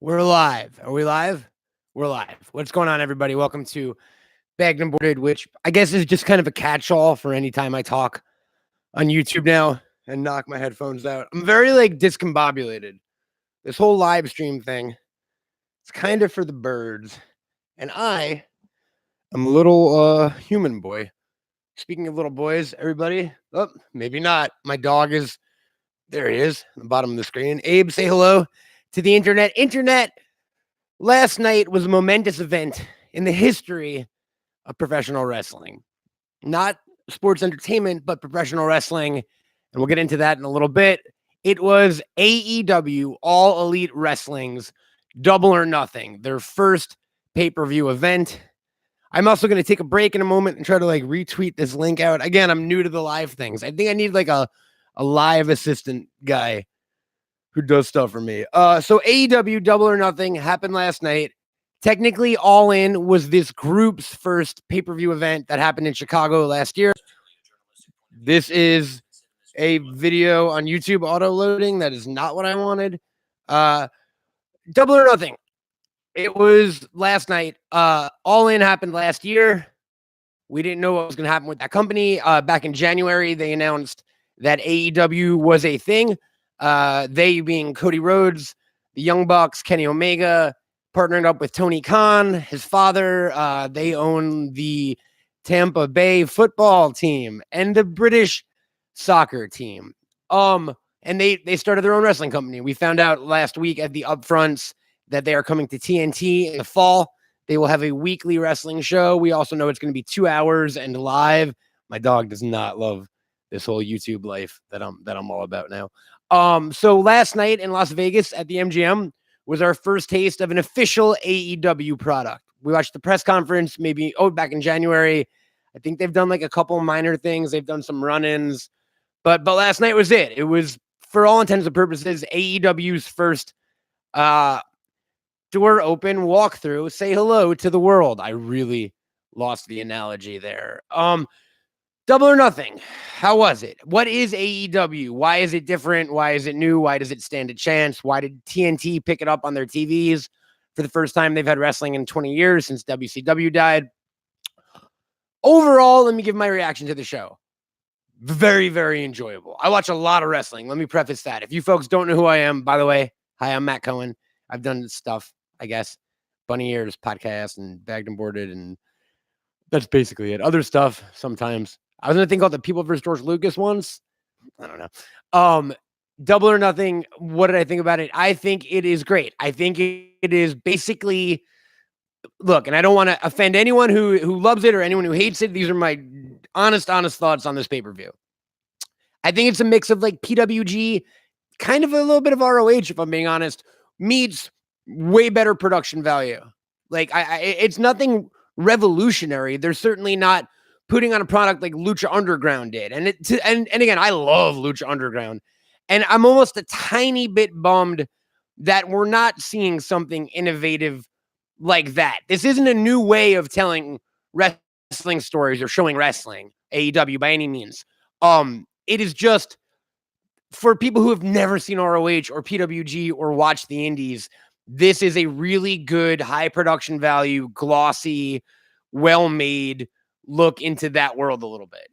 We're live. Are we live? We're live. What's going on, everybody? Welcome to Bagged and Boarded, which I guess is just kind of a catch-all for any time I talk on YouTube now and knock my headphones out. I'm very discombobulated. This whole live stream thing, it's kind of for the birds. And I am a little human boy. Speaking of little boys, everybody, maybe not. My dog is there. He is at the bottom of the screen. Abe, say hello to the internet. Last night was a momentous event in the history of professional wrestling. Not sports entertainment, but professional wrestling. And we'll get into that in a little bit. It was AEW, All Elite Wrestling's Double or Nothing, their first pay-per-view event. I'm also going to take a break in a moment and try to retweet this link out. Again, I'm new to the live things. I think I need a live assistant guy who does stuff for me. So AEW Double or Nothing happened last night. Technically, All In was this group's first pay-per-view event that happened in Chicago last year. This is a video on YouTube auto-loading. That is not what I wanted. Double or Nothing. It was last night. All In happened last year. We didn't know what was going to happen with that company. Back in January, they announced that AEW was a thing. They being Cody Rhodes, the Young Bucks, Kenny Omega, partnered up with Tony Khan, his father. They own the Tampa Bay football team and the British soccer team. And they started their own wrestling company. We found out last week at the upfronts that they are coming to TNT in the fall. They will have a weekly wrestling show. We also know it's going to be 2 hours and live. My dog does not love this whole YouTube life that I'm all about now. So last night in Las Vegas at the MGM was our first taste of an official AEW product. We watched the press conference back in January. I think they've done a couple minor things. They've done some run-ins, but last night was it. It was, for all intents and purposes, AEW's first door open walkthrough. Say hello to the world. I really lost the analogy there. Double or Nothing. How was it? What is AEW? Why is it different? Why is it new? Why does it stand a chance? Why did TNT pick it up on their TVs for the first time? They've had wrestling in 20 years since WCW died. Overall, let me give my reaction to the show. Very, very enjoyable. I watch a lot of wrestling. Let me preface that. If you folks don't know who I am, by the way, hi, I'm Matt Cohen. I've done stuff, I guess. Bunny Ears podcast and Bagged and Boarded, and that's basically it. Other stuff sometimes. I was going to think about the People vs. George Lucas once. I don't know. Double or Nothing. What did I think about it? I think it is great. I think it is basically, look, and I don't want to offend anyone who loves it or anyone who hates it. These are my honest thoughts on this pay-per-view. I think it's a mix of PWG, kind of a little bit of ROH, if I'm being honest, meets way better production value. It's nothing revolutionary. They're certainly not putting on a product like Lucha Underground did. And again, I love Lucha Underground. And I'm almost a tiny bit bummed that we're not seeing something innovative like that. This isn't a new way of telling wrestling stories or showing wrestling, AEW, by any means. It is just for people who have never seen ROH or PWG or watched the indies. This is a really good, high production value, glossy, well-made look into that world a little bit,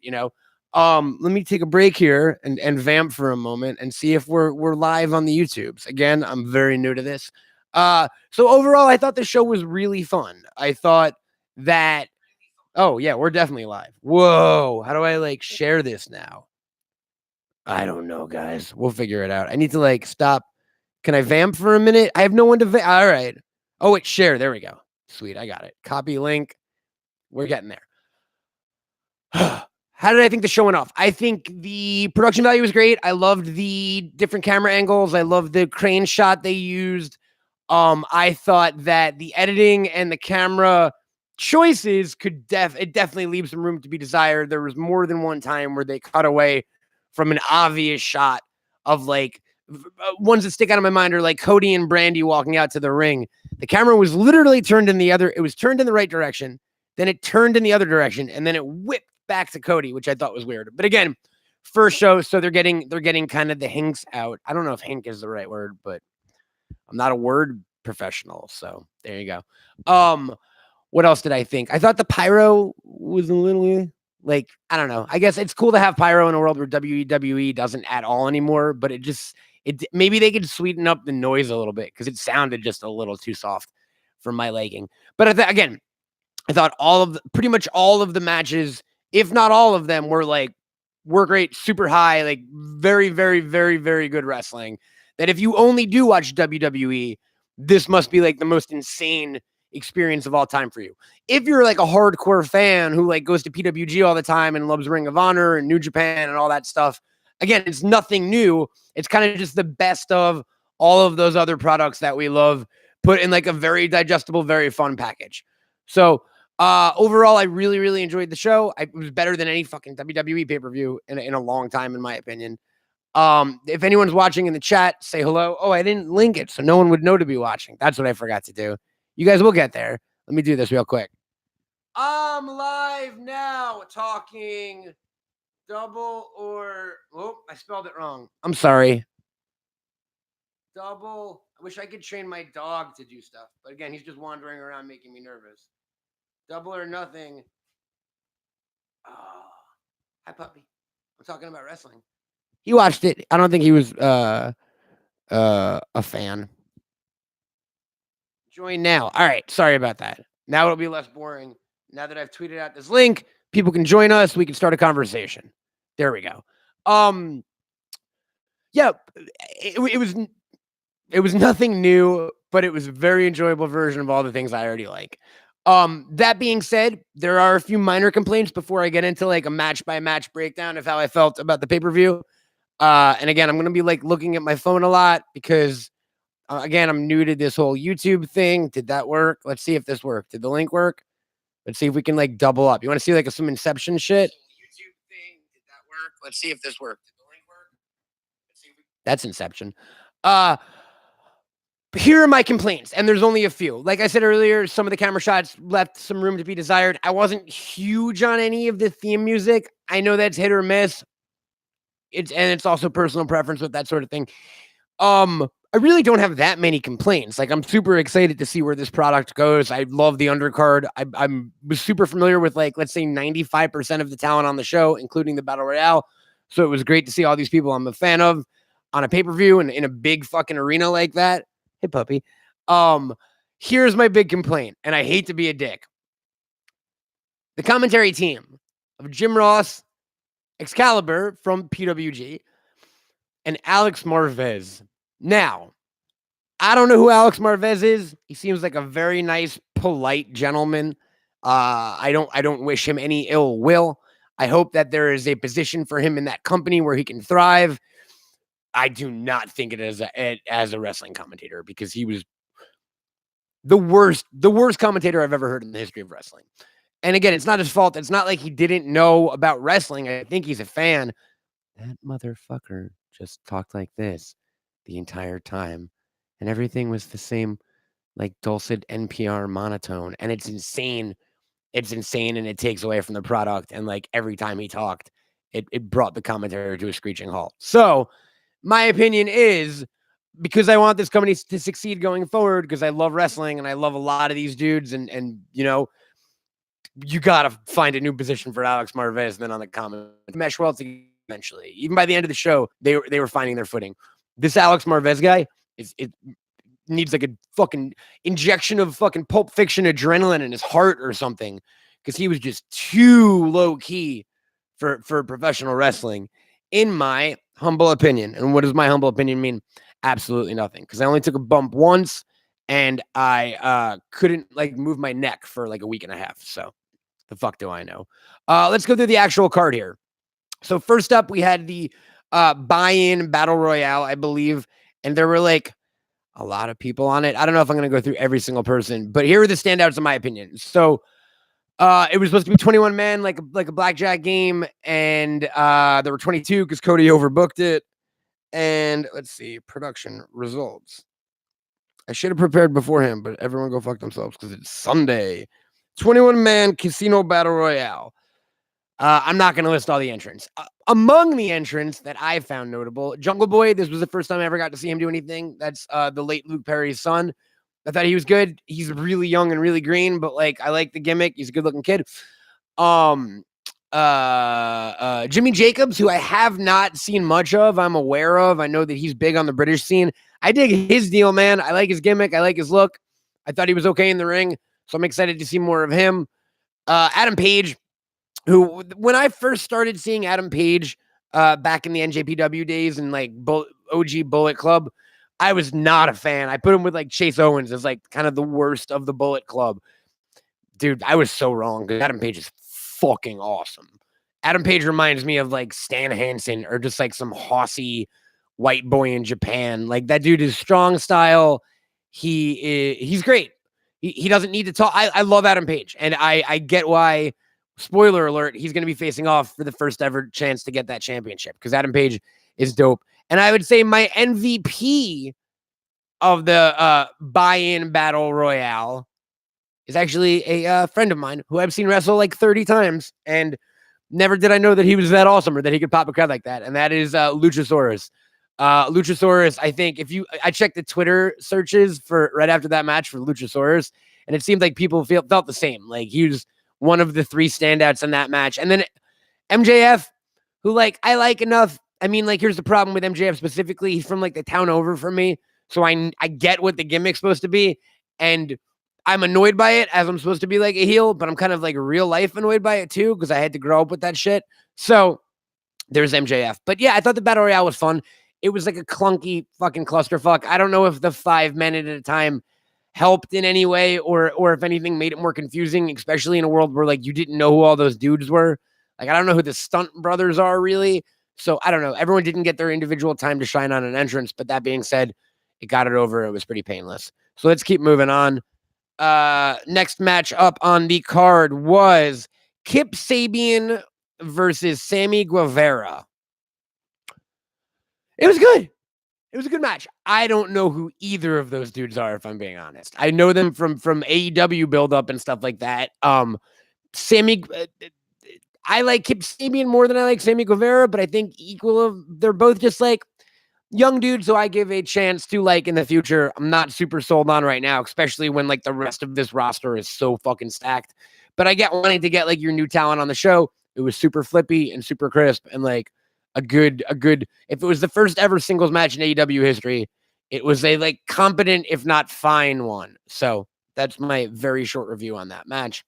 Let me take a break here and vamp for a moment and see if we're live on the YouTubes. Again, I'm very new to this. So overall, I thought the show was really fun. I thought that, oh yeah, we're definitely live. Whoa, how do I share this now? I don't know, guys. We'll figure it out. I need to stop. Can I vamp for a minute? I have no one to vamp. All right. Oh, it's share. There we go. Sweet. I got it. Copy link. We're getting there. How did I think the show went off? I think the production value was great. I loved the different camera angles. I loved the crane shot they used. I thought that the editing and the camera choices it definitely leaves some room to be desired. There was more than one time where they cut away from an obvious shot of ones that stick out of my mind are Cody and Brandy walking out to the ring. The camera was literally turned in it was turned in the right direction. Then it turned in the other direction, and then it whipped back to Cody, which I thought was weird. But again, first show, so they're getting kind of the hinks out. I don't know if hink is the right word, but I'm not a word professional. So there you go. What else did I think? I thought the pyro was a little like, I don't know. I guess it's cool to have pyro in a world where WWE doesn't at all anymore, but it maybe they could sweeten up the noise a little bit because it sounded just a little too soft for my liking. But again, I thought pretty much all of the matches, if not all of them, were great, super high, like very, very, very, very good wrestling. That if you only do watch WWE, this must be like the most insane experience of all time for you. If you're like a hardcore fan who like goes to PWG all the time and loves Ring of Honor and New Japan and all that stuff, again, it's nothing new. It's kind of just the best of all of those other products that we love put in like a very digestible, very fun package. So overall, I really, really enjoyed the show. It was better than any fucking WWE pay-per-view in a long time, in my opinion. If anyone's watching in the chat, say hello. Oh, I didn't link it, so no one would know to be watching. That's what I forgot to do. You guys will get there. Let me do this real quick. I'm live now talking double or... Oh, I spelled it wrong. I'm sorry. Double. I wish I could train my dog to do stuff. But again, he's just wandering around making me nervous. Double or nothing. Oh, hi, puppy. I'm talking about wrestling. He watched it. I don't think he was a fan. Join now. All right. Sorry about that. Now it'll be less boring. Now that I've tweeted out this link, people can join us. We can start a conversation. There we go. Yeah, it was nothing new, but it was a very enjoyable version of all the things I already like. That being said, there are a few minor complaints before I get into like a match by match breakdown of how I felt about the pay-per-view. And again, I'm going to be like looking at my phone a lot because again, I'm new to this whole YouTube thing. Did that work? Let's see if this worked. Did the link work? Let's see if we can like double up. You want to see like some Inception shit? YouTube thing. Did that work? Let's see if this worked. Did the link work? Let's see if that's Inception. Here are my complaints, and there's only a few. Like I said earlier, some of the camera shots left some room to be desired. I wasn't huge on any of the theme music. I know that's hit or miss. It's also personal preference with that sort of thing. I really don't have that many complaints. Like I'm super excited to see where this product goes. I love the undercard. I was super familiar with like, let's say 95% of the talent on the show, including the Battle Royale. So it was great to see all these people I'm a fan of on a pay-per-view and in a big fucking arena like that. Hey, puppy. Here's my big complaint, and I hate to be a dick. The commentary team of Jim Ross, Excalibur from PWG, and Alex Marvez. Now, I don't know who Alex Marvez is. He seems like a very nice, polite gentleman. I don't wish him any ill will. I hope that there is a position for him in that company where he can thrive. I do not think it as a wrestling commentator because he was the worst commentator I've ever heard in the history of wrestling. And again, it's not his fault. It's not like he didn't know about wrestling. I think he's a fan. That motherfucker just talked like this the entire time. And everything was the same, like dulcet NPR monotone. And it's insane. It's insane. And it takes away from the product. And like every time he talked, it brought the commentary to a screeching halt. So my opinion is, because I want this company to succeed going forward, because I love wrestling and I love a lot of these dudes, and you know, you gotta find a new position for Alex Marvez. Then on the comment, mesh well together eventually. Even by the end of the show, they were finding their footing. This Alex Marvez guy it needs like a fucking injection of fucking Pulp Fiction adrenaline in his heart or something, because he was just too low key for professional wrestling, in my humble opinion. And what does my humble opinion mean? Absolutely nothing, because I only took a bump once and I couldn't like move my neck for like a week and a half. So the fuck do I know? Let's go through the actual card here. So first up, we had the buy-in battle royale, I believe, and there were like a lot of people on it. I don't know if I'm going to go through every single person, but here are the standouts in my opinion. So it was supposed to be 21 men, like a blackjack game, and there were 22 because Cody overbooked it. And let's see, production results. I should have prepared beforehand, but everyone go fuck themselves because it's Sunday. 21-man casino battle royale. I'm not going to list all the entrants. Among the entrants that I found notable, Jungle Boy. This was the first time I ever got to see him do anything. That's the late Luke Perry's son. I thought he was good. He's really young and really green, but like I like the gimmick. He's a good looking kid. Jimmy Jacobs, who I have not seen much of, I'm aware of. I know that he's big on the British scene. I dig his deal, man. I like his gimmick. I like his look. I thought he was okay in the ring, so I'm excited to see more of him. Adam Page, who when I first started seeing Adam Page back in the NJPW days and like OG Bullet Club, I was not a fan. I put him with like Chase Owens as like kind of the worst of the Bullet Club. Dude, I was so wrong because Adam Page is fucking awesome. Adam Page reminds me of like Stan Hansen or just like some hossy white boy in Japan. Like that dude is strong style. He's great. He doesn't need to talk. I love Adam Page, and I get why. Spoiler alert: he's going to be facing off for the first ever chance to get that championship because Adam Page is dope. And I would say my MVP of the buy-in battle royale is actually a friend of mine who I've seen wrestle like 30 times, and never did I know that he was that awesome or that he could pop a crowd like that. And that is Luchasaurus. Luchasaurus, I think I checked the Twitter searches for right after that match for Luchasaurus, and it seemed like people felt the same. Like he was one of the 3 standouts in that match. And then MJF, who like I like enough. I mean, like here's the problem with MJF specifically. He's from like the town over from me. So I get what the gimmick's supposed to be. And I'm annoyed by it as I'm supposed to be like a heel, but I'm kind of like real life annoyed by it too because I had to grow up with that shit. So there's MJF. But yeah, I thought the Battle Royale was fun. It was like a clunky fucking clusterfuck. I don't know if the 5 men at a time helped in any way or if anything made it more confusing, especially in a world where like you didn't know who all those dudes were. Like I don't know who the Stunt Brothers are really. So I don't know. Everyone didn't get their individual time to shine on an entrance. But that being said, it got it over. It was pretty painless. So let's keep moving on. Next match up on the card was Kip Sabian versus Sammy Guevara. It was good. It was a good match. I don't know who either of those dudes are, if I'm being honest. I know them from AEW build-up and stuff like that. Sammy, I like Kip Sabian more than I like Sammy Guevara, but I think they're both just like young dudes who I give a chance to like in the future. I'm not super sold on right now, especially when like the rest of this roster is so fucking stacked. But I get wanting to get like your new talent on the show. It was super flippy and super crisp and like a good, if it was the first ever singles match in AEW history, it was a like competent, if not fine one. So that's my very short review on that match.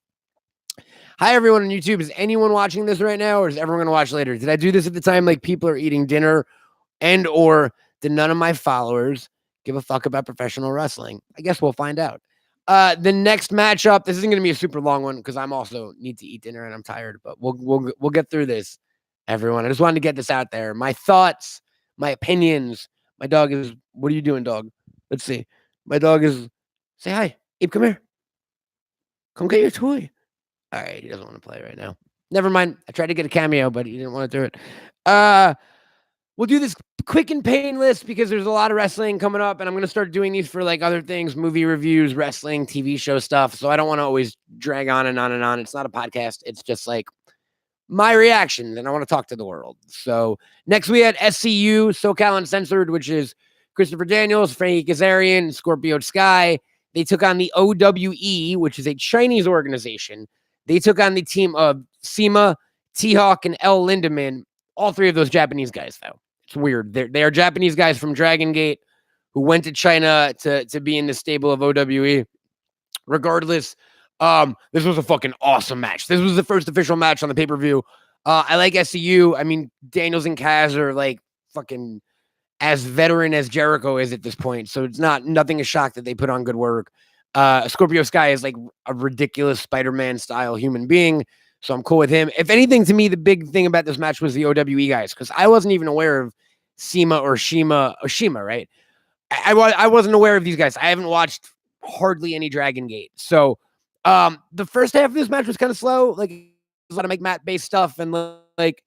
Hi, everyone on YouTube. Is anyone watching this right now or is everyone going to watch later? Did I do this at the time like people are eating dinner and or did none of my followers give a fuck about professional wrestling? I guess we'll find out. The next matchup, this isn't going to be a super long one because I'm also need to eat dinner and I'm tired, but we'll get through this, everyone. I just wanted to get this out there. My thoughts, my opinions. My dog is, what are you doing, dog? Let's see. My dog is, say hi. Abe, come here. Come get your toy. All right, he doesn't want to play right now. Never mind. I tried to get a cameo, but he didn't want to do it. We'll do this quick and painless because there's a lot of wrestling coming up, and I'm going to start doing these for like other things, movie reviews, wrestling, TV show stuff. So I don't want to always drag on and on and on. It's not a podcast. It's just like my reaction, and I want to talk to the world. So next we had SCU, SoCal Uncensored, which is Christopher Daniels, Frankie Kazarian, Scorpio Sky. They took on the OWE, which is a Chinese organization. They took on the team of Sema, T-Hawk, and L. Lindemann. All 3 of those Japanese guys, though. It's weird. They are Japanese guys from Dragon Gate who went to China to be in the stable of OWE. Regardless, this was a fucking awesome match. This was the first official match on the pay-per-view. I like SCU. I mean, Daniels and Kaz are like fucking as veteran as Jericho is at this point. So it's nothing a shock that they put on good work. Scorpio Sky is like a ridiculous Spider-Man style human being. So I'm cool with him. If anything, to me, the big thing about this match was the OWE guys, because I wasn't even aware of Sema or Shima, right? I wasn't aware of these guys. I haven't watched hardly any Dragon Gate. So the first half of this match was kind of slow. Like, a lot of like mat-based stuff and like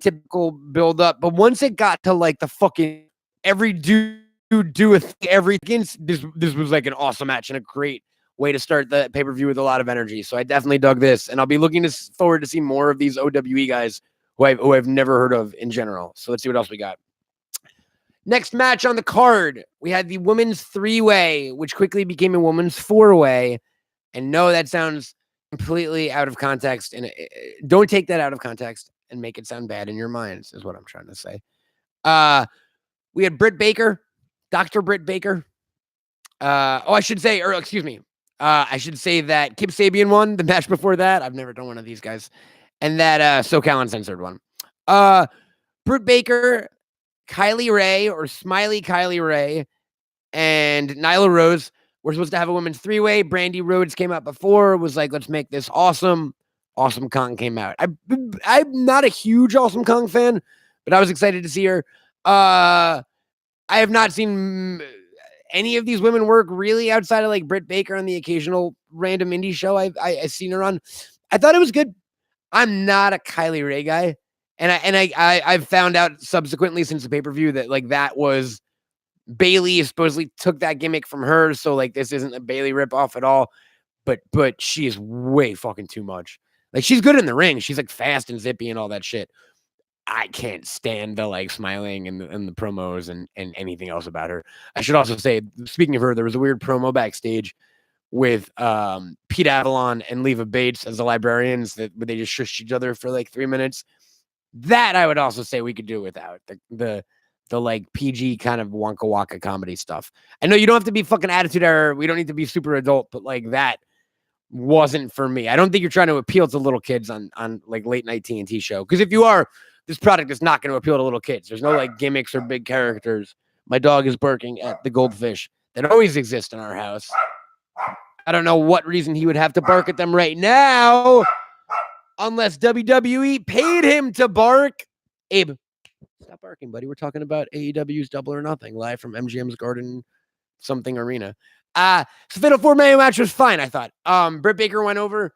typical build-up. But once it got to like the fucking every dude do a thing, everything, this was like an awesome match and a great way to start the pay-per-view with a lot of energy. So I definitely dug this, and I'll be looking forward to see more of these OWE guys who I've never heard of in general. So let's see what else we got. Next match on the card, we had the women's 3-way, which quickly became a women's 4-way. And no, that sounds completely out of context. And don't take that out of context and make it sound bad in your minds, is what I'm trying to say. We had Britt Baker, Dr. Britt Baker. I should say that Kip Sabian won the match before that. I've never done one of these guys. And that SoCal Uncensored one. Britt Baker, Kylie Ray, or Smiley Kylie Ray, and Nyla Rose were supposed to have a women's 3-way. Brandy Rhodes came out before, was like, let's make this awesome. Awesome Kong came out. I'm not a huge Awesome Kong fan, but I was excited to see her. I have not seen any of these women work really outside of like Britt Baker on the occasional random indie show I've seen her on. I thought it was good. I'm not a Kylie Ray guy. And I've found out subsequently since the pay-per-view that like that was Bailey supposedly took that gimmick from her. So like this isn't a Bailey ripoff at all. But she is way fucking too much. Like she's good in the ring. She's like fast and zippy and all that shit. I can't stand the like smiling and the promos and anything else about her. I should also say, speaking of her, there was a weird promo backstage with Pete Avalon and Leva Bates as the librarians that they just shushed each other for like 3 minutes. That I would also say we could do without the like PG kind of Wonka Waka comedy stuff. I know you don't have to be fucking Attitude Era. We don't need to be super adult, but like that wasn't for me. I don't think you're trying to appeal to little kids on like late night TNT show. Because if you are, this product is not going to appeal to little kids. There's no like gimmicks or big characters. My dog is barking at the goldfish that always exist in our house. I don't know what reason he would have to bark at them right now. Unless WWE paid him to bark. Abe, stop barking, buddy. We're talking about AEW's Double or Nothing, live from MGM's Garden something arena. So Fatal 4-man match was fine, I thought. Britt Baker went over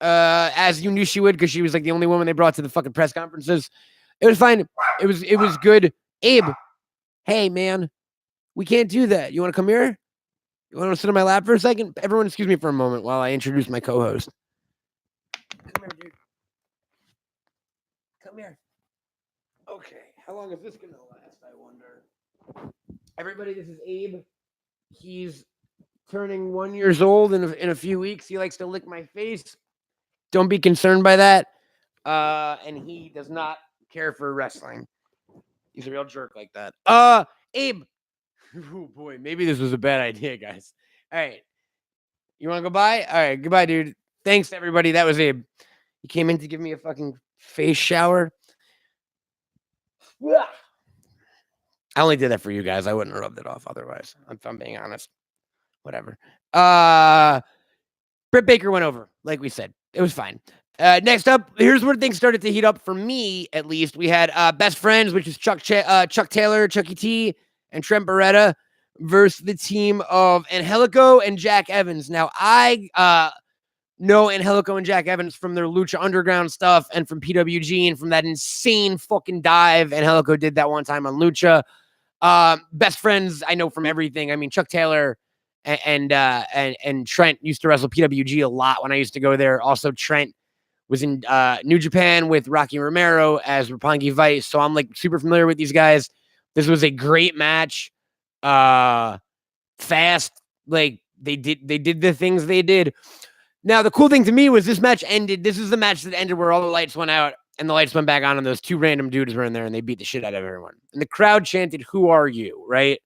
as you knew she would because she was like the only woman they brought to the fucking press conferences. It was fine. It was good. Abe, hey, man, we can't do that. You want to come here? You want to sit on my lap for a second? Everyone excuse me for a moment while I introduce my co-host. Come here, dude. Come here. Okay, how long is this going to last, I wonder? Everybody, this is Abe. He's turning 1 year old in a few weeks. He likes to lick my face. Don't be concerned by that. And he does not care for wrestling. He's a real jerk like that. Abe. Oh, boy, maybe this was a bad idea, guys. All right. You want to go by? All right, goodbye, dude. Thanks, everybody. That was Abe. He came in to give me a fucking face shower. I only did that for you guys. I wouldn't have rubbed it off otherwise, if I'm being honest. Whatever. Britt Baker went over, like we said. It was fine. Next up, here's where things started to heat up for me, at least. We had Best Friends, which is Chuck Taylor, Chucky T, and Trent Beretta versus the team of Angelico and Jack Evans. Now, I know Angelico and Jack Evans from their Lucha Underground stuff and from PWG and from that insane fucking dive Angelico did that one time on Lucha. Best Friends, I know from everything. I mean, Chuck Taylor and Trent used to wrestle PWG a lot when I used to go there. Also, Trent was in New Japan with Rocky Romero as Roppongi Vice, so I'm like super familiar with these guys. This was a great match. Fast, like they did the things they did. Now, the cool thing to me was this match ended. This is the match that ended where all the lights went out and the lights went back on and those two random dudes were in there and they beat the shit out of everyone. And the crowd chanted, "Who are you?" Right?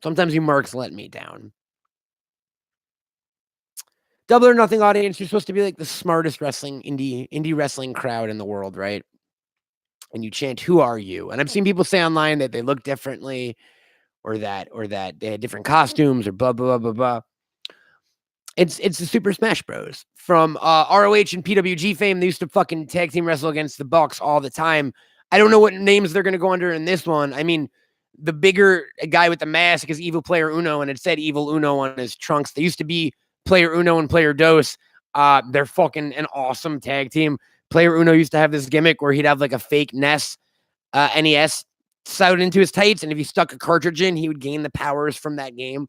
Sometimes you marks let me down. Double or Nothing audience, you're supposed to be like the smartest indie wrestling crowd in the world, right? And you chant, "Who are you?" And I've seen people say online that they look differently or that they had different costumes or blah, blah, blah, blah, blah. It's the Super Smash Bros. From ROH and PWG fame. They used to fucking tag team wrestle against the Bucks all the time. I don't know what names they're going to go under in this one. I mean, the bigger guy with the mask is Evil Player Uno, and it said Evil Uno on his trunks. They used to be Player Uno and Player Dos. They're fucking an awesome tag team. Player Uno used to have this gimmick where he'd have like a fake NES sewed into his tights, and if he stuck a cartridge in, he would gain the powers from that game.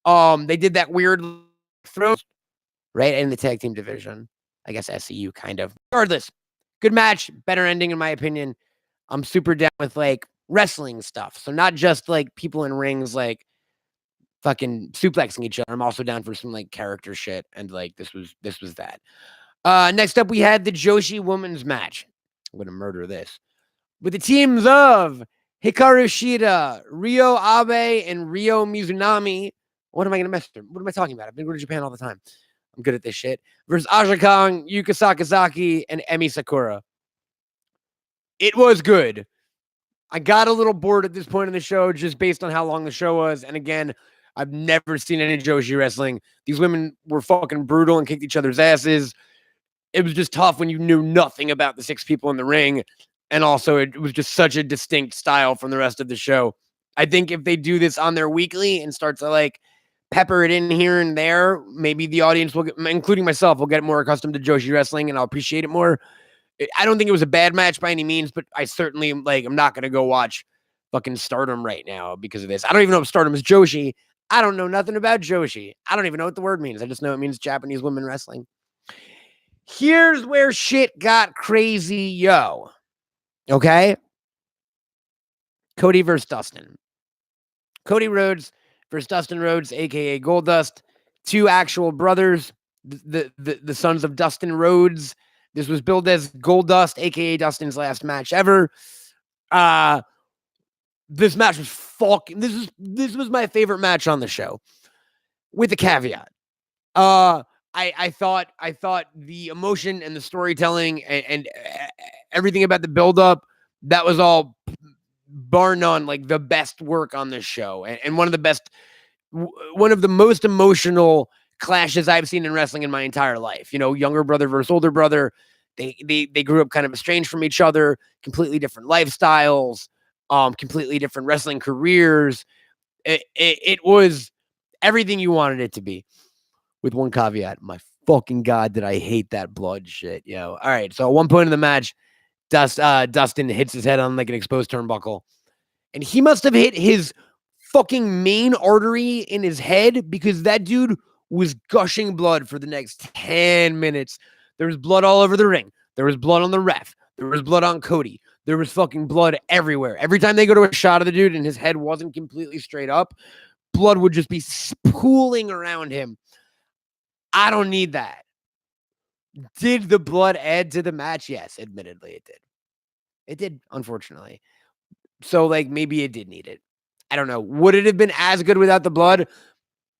They did that weird throw right in the tag team division. I guess SCU kind of. Regardless, good match, better ending in my opinion. I'm super down with like wrestling stuff. So not just like people in rings like fucking suplexing each other. I'm also down for some like character shit. And like this was that. Next up we had the Joshi women's match. I'm gonna murder this. With the teams of Hikaru Shida, Ryo Abe, and Ryo Mizunami. What am I gonna mess with? What am I talking about? I've been going to Japan all the time. I'm good at this shit. Versus Aja Kong, Yuka Sakazaki, and Emi Sakura. It was good. I got a little bored at this point in the show just based on how long the show was. And again, I've never seen any Joshi wrestling. These women were fucking brutal and kicked each other's asses. It was just tough when you knew nothing about the 6 people in the ring. And also, it was just such a distinct style from the rest of the show. I think if they do this on their weekly and start to like pepper it in here and there, maybe the audience will get, including myself, will get more accustomed to Joshi wrestling and I'll appreciate it more. I don't think it was a bad match by any means, but I certainly I'm not going to go watch fucking Stardom right now because of this. I don't even know if Stardom is Joshi. I don't know nothing about Joshi. I don't even know what the word means. I just know it means Japanese women wrestling. Here's where shit got crazy, yo. Okay? Cody versus Dustin. Cody Rhodes versus Dustin Rhodes, a.k.a. Goldust. 2 actual brothers, the sons of Dustin Rhodes. This was billed as Goldust, a.k.a. Dustin's last match ever. This match was fucking... This was my favorite match on the show. With a caveat. I thought the emotion and the storytelling and everything about the build-up, that was all bar none, like the best work on this show. And one of the most emotional clashes I've seen in wrestling in my entire life. You know, younger brother versus older brother. They grew up kind of estranged from each other, completely different lifestyles, completely different wrestling careers. It was everything you wanted it to be. With one caveat, my fucking God, did I hate that blood shit, yo. All right, so at one point in the match, Dustin hits his head on like an exposed turnbuckle, and he must have hit his fucking main artery in his head because that dude was gushing blood for the next 10 minutes. There was blood all over the ring. There was blood on the ref. There was blood on Cody. There was fucking blood everywhere. Every time they go to a shot of the dude and his head wasn't completely straight up, blood would just be pooling around him. I don't need that. Did the blood add to the match? Yes, admittedly it did. It did, unfortunately. So, like, maybe it did need it. I don't know. Would it have been as good without the blood?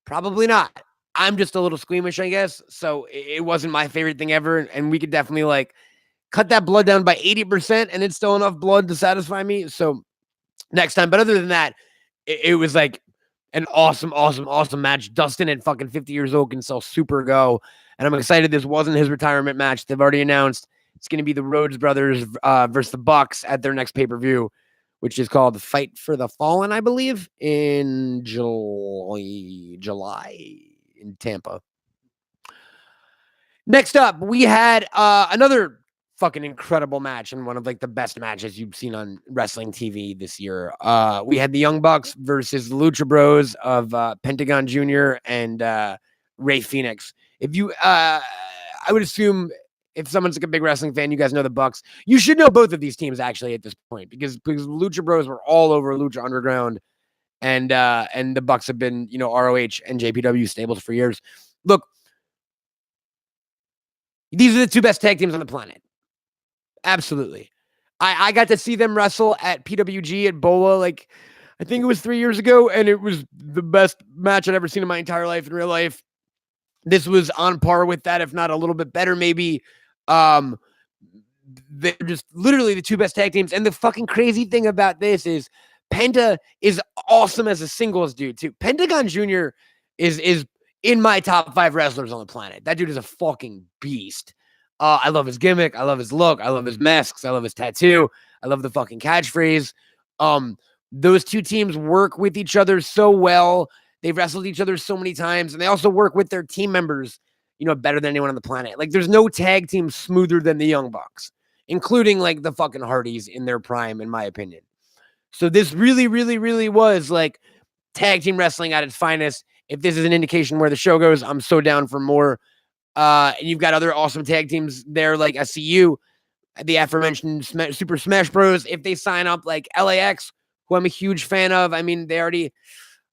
Probably not. I'm just a little squeamish, I guess. So it wasn't my favorite thing ever. And we could definitely, like, cut that blood down by 80% and it's still enough blood to satisfy me. So next time. But other than that, it was like an awesome match. Dustin at fucking 50 years old can still super go. And I'm excited this wasn't his retirement match. They've already announced it's going to be the Rhodes brothers versus the Bucks at their next pay-per-view, which is called Fight for the Fallen, I believe, in July in Tampa. Next up, we had another fucking incredible match and one of like the best matches you've seen on wrestling TV this year. We had the Young Bucks versus the Lucha Bros of Pentagon Jr. and Ray Phoenix. If you, I would assume if someone's like a big wrestling fan, you guys know the Bucks. You should know both of these teams actually at this point because Lucha Bros were all over Lucha Underground, and the Bucks have been, you know, ROH and JPW stables for years. Look, these are the 2 best tag teams on the planet. Absolutely. I got to see them wrestle at PWG at Bola, like, I think it was 3 years ago, and it was the best match I'd ever seen in my entire life in real life. This was on par with that, if not a little bit better, maybe. They're just literally the 2 best tag teams. And the fucking crazy thing about this is Penta is awesome as a singles dude, too. Pentagon Jr. is in my top 5 wrestlers on the planet. That dude is a fucking beast. I love his gimmick. I love his look. I love his masks. I love his tattoo. I love the fucking catchphrase. Those 2 teams work with each other so well. They've wrestled each other so many times, and they also work with their team members, you know, better than anyone on the planet. Like, there's no tag team smoother than the Young Bucks, including like the fucking Hardys in their prime, in my opinion. So this really, really, really was like tag team wrestling at its finest. If this is an indication where the show goes, I'm so down for more. And you've got other awesome tag teams there, like SCU. the aforementioned Super Smash Bros. If they sign up like LAX, who I'm a huge fan of, I mean, they already,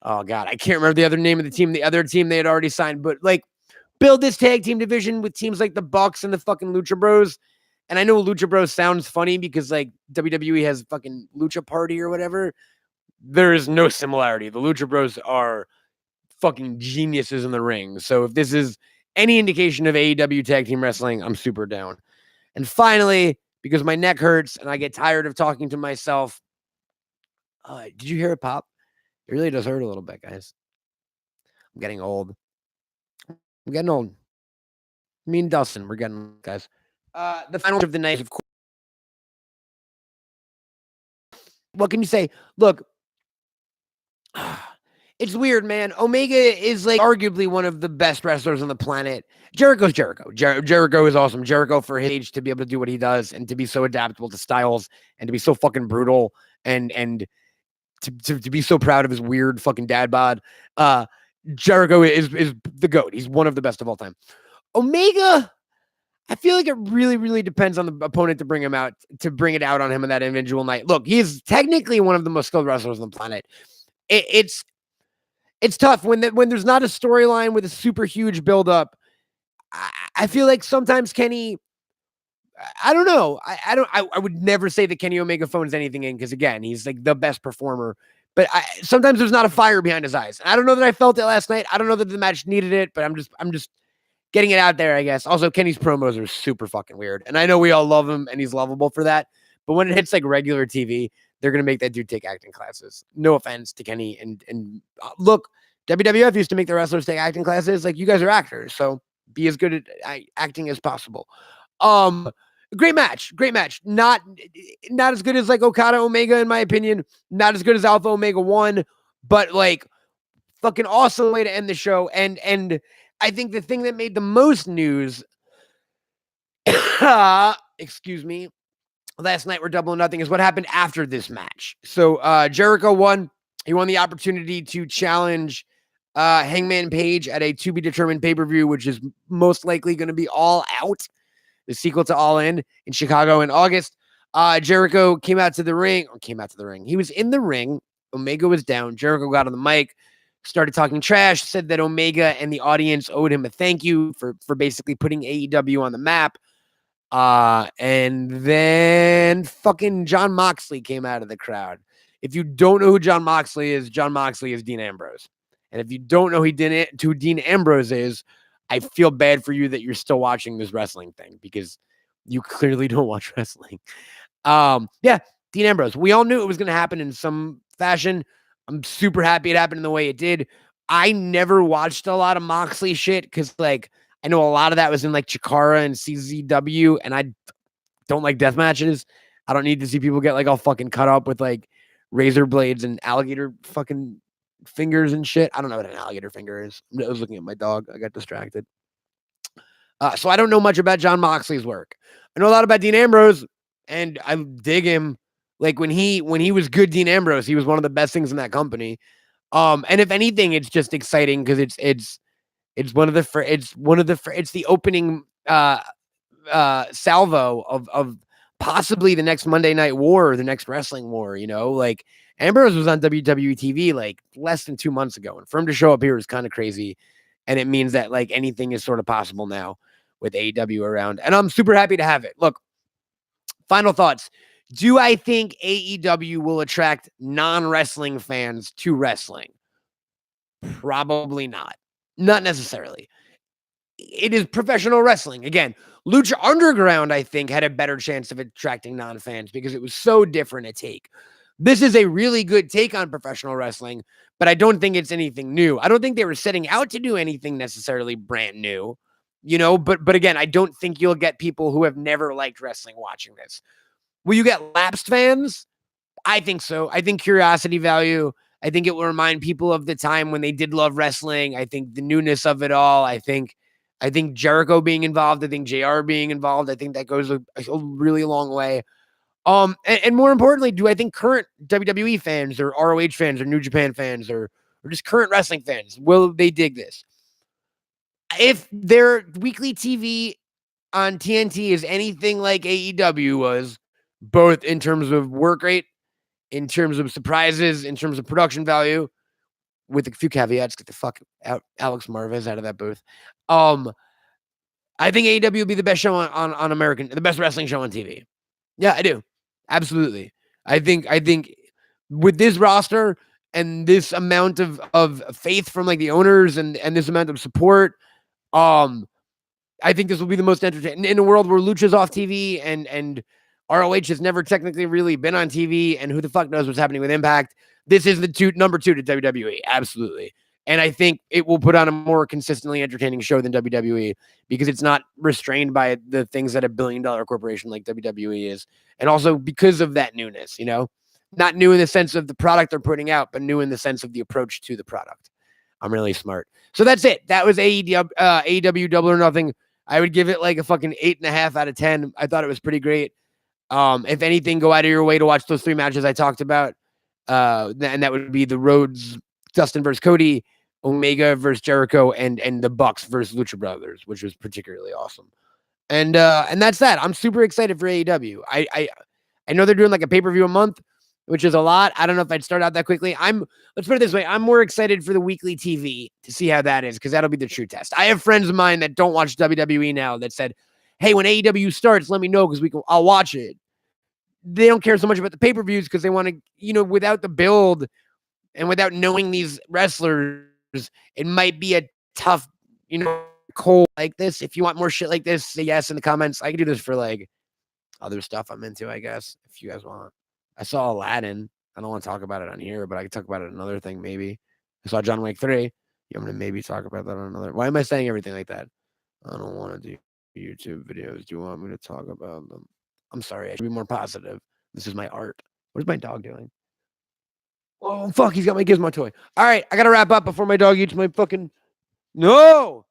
oh God, I can't remember the other name of the team. The other team they had already signed, but like build this tag team division with teams like the Bucks and the fucking Lucha Bros. And I know Lucha Bros sounds funny because like WWE has fucking Lucha Party or whatever. There is no similarity. The Lucha Bros are fucking geniuses in the ring. So if this is any indication of AEW tag team wrestling, I'm super down. And finally, because my neck hurts and I get tired of talking to myself, did you hear it pop? It really does hurt a little bit, guys. I'm getting old. I'm getting old. Me and Dustin, we're getting old, guys. The final of the night, of course. What can you say? Look, it's weird, man. Omega is like arguably one of the best wrestlers on the planet. Jericho's Jericho. Jericho is awesome. Jericho for his age to be able to do what he does and to be so adaptable to styles and to be so fucking brutal and to be so proud of his weird fucking dad bod. Jericho is the GOAT. He's one of the best of all time. Omega, I feel like it really, really depends on the opponent to bring him out, to bring it out on him on that individual night. Look, he is technically one of the most skilled wrestlers on the planet. It's tough when there's not a storyline with a super huge buildup. I feel like sometimes Kenny, I don't know. I would never say that Kenny Omega phones anything in because again, he's like the best performer. But sometimes there's not a fire behind his eyes. I don't know that I felt it last night. I don't know that the match needed it, but I'm just getting it out there, I guess. Also, Kenny's promos are super fucking weird. And I know we all love him and he's lovable for that. But when it hits like regular TV, they're going to make that dude take acting classes. No offense to Kenny. And look, WWF used to make the wrestlers take acting classes. Like, you guys are actors, so be as good at acting as possible. Great match. Not as good as like Okada Omega, in my opinion. Not as good as Alpha Omega 1, but like fucking awesome way to end the show. And I think the thing that made the most news, excuse me, last night we're Double or Nothing, is what happened after this match. So Jericho won. He won the opportunity to challenge Hangman Page at a to-be-determined pay-per-view, which is most likely going to be All Out, the sequel to All In Chicago in August. Jericho came out to the ring. He was in the ring. Omega was down. Jericho got on the mic, started talking trash, said that Omega and the audience owed him a thank you for basically putting AEW on the map. And then fucking Jon Moxley came out of the crowd. If you don't know who Jon Moxley is Dean Ambrose. And if you don't know who Dean Ambrose is, I feel bad for you that you're still watching this wrestling thing because you clearly don't watch wrestling. Yeah, Dean Ambrose. We all knew it was going to happen in some fashion. I'm super happy it happened in the way it did. I never watched a lot of Moxley shit because, like, I know a lot of that was in like Chikara and CZW, and I don't like death matches. I don't need to see people get like all fucking cut up with like razor blades and alligator fucking fingers and shit. I don't know what an alligator finger is. I was looking at my dog. I got distracted. So I don't know much about Jon Moxley's work. I know a lot about Dean Ambrose, and I dig him. Like when he was good, Dean Ambrose, he was one of the best things in that company. And if anything, it's just exciting because it's the opening salvo of possibly the next Monday Night War or the next wrestling war. You know, like Ambrose was on WWE TV like less than 2 months ago, and for him to show up here is kind of crazy. And it means that like anything is sort of possible now with AEW around. And I'm super happy to have it. Look, final thoughts. Do I think AEW will attract non-wrestling fans to wrestling? Probably not. Not necessarily. It is professional wrestling. Again, Lucha Underground, I think, had a better chance of attracting non-fans because it was so different a take. This is a really good take on professional wrestling, but I don't think it's anything new. I don't think they were setting out to do anything necessarily brand new, you know, but again, I don't think you'll get people who have never liked wrestling watching this. Will you get lapsed fans? I think so. I think curiosity value. I think it will remind people of the time when they did love wrestling. I think the newness of it all. I think Jericho being involved. I think JR being involved. I think that goes a really long way. And more importantly, do I think current WWE fans or ROH fans or New Japan fans or just current wrestling fans, will they dig this? If their weekly TV on TNT is anything like AEW was, both in terms of work rate, in terms of surprises, in terms of production value, with a few caveats, get the fuck out Alex Marvez out of that booth. I think AEW will be the best show on American, the best wrestling show on TV. Yeah, I do. Absolutely. I think with this roster and this amount of faith from like the owners and this amount of support, I think this will be the most entertaining in a world where Lucha's off TV and ROH has never technically really been on TV, and who the fuck knows what's happening with Impact. This is the number 2 to WWE. Absolutely. And I think it will put on a more consistently entertaining show than WWE because it's not restrained by the things that a billion-dollar corporation like WWE is. And also because of that newness, you know, not new in the sense of the product they're putting out, but new in the sense of the approach to the product. I'm really smart. So that's it. That was AEW Double or Nothing. I would give it like a fucking 8.5 out of 10. I thought it was pretty great. If anything, go out of your way to watch those 3 matches I talked about. And that would be the Rhodes, Dustin versus Cody, Omega versus Jericho, and the Bucks versus Lucha Brothers, which was particularly awesome. And that's that. I'm super excited for AEW. I know they're doing like a pay-per-view a month, which is a lot. I don't know if I'd start out that quickly. Let's put it this way. I'm more excited for the weekly TV to see how that is, because that'll be the true test. I have friends of mine that don't watch WWE now that said, hey, when AEW starts, let me know because I'll watch it. They don't care so much about the pay-per-views because they want to, you know, without the build and without knowing these wrestlers, it might be a tough, you know, cold like this. If you want more shit like this, say yes in the comments. I can do this for like other stuff I'm into, I guess, if you guys want. I saw Aladdin. I don't want to talk about it on here, but I can talk about it another thing maybe. I saw John Wick 3. I'm going to maybe talk about that on another. Why am I saying everything like that? I don't want to do YouTube videos. Do you want me to talk about them? I'm sorry. I should be more positive. This is my art. What is my dog doing? Oh, fuck. He's got my Gizmo toy. All right. I got to wrap up before my dog eats my fucking. No.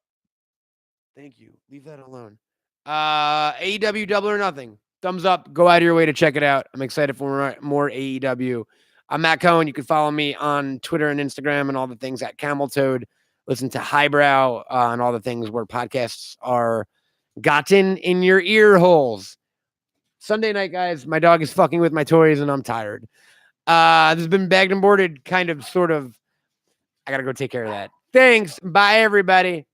Thank you. Leave that alone. AEW Double or Nothing. Thumbs up. Go out of your way to check it out. I'm excited for more AEW. I'm Matt Cohen. You can follow me on Twitter and Instagram and all the things at Camel Toad. Listen to Highbrow and all the things where podcasts are gotten in your ear holes. Sunday night, guys. My dog is fucking with my toys and I'm tired. This has been Bagged and Boarded, kind of, sort of. I got to go take care of that. Thanks. Bye, everybody.